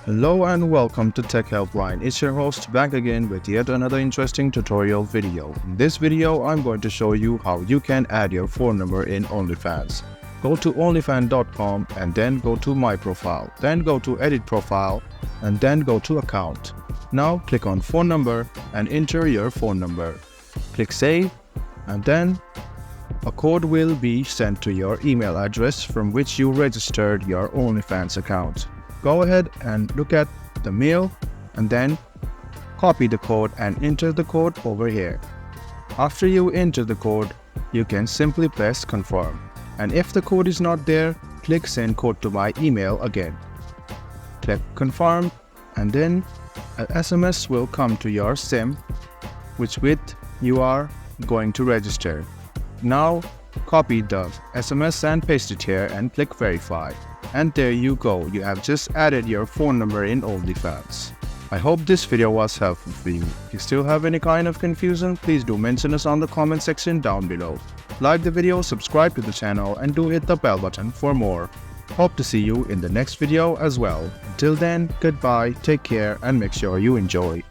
Hello and welcome to Tech Helpline. It's your host back again with yet another interesting tutorial video. In this video, I'm going to show you how you can add your phone number in OnlyFans. Go to onlyfans.com and then go to My Profile. Then go to Edit Profile and then go to Account. Now click on Phone Number and enter your phone number. Click Save and then a code will be sent to your email address from which you registered your OnlyFans account. Go ahead and look at the mail and then copy the code and enter the code over here. After you enter the code, you can simply press confirm. And if the code is not there, click send code to my email again. Click confirm and then an SMS will come to your SIM which with you are going to register. Now copy the SMS and paste it here and click verify. And there you go, you have just added your phone number in OnlyFans. I hope this video was helpful for you. If you still have any kind of confusion, please do mention us on the comment section down below. Like the video, subscribe to the channel and do hit the bell button for more. Hope to see you in the next video as well. Until then, goodbye, take care and make sure you enjoy.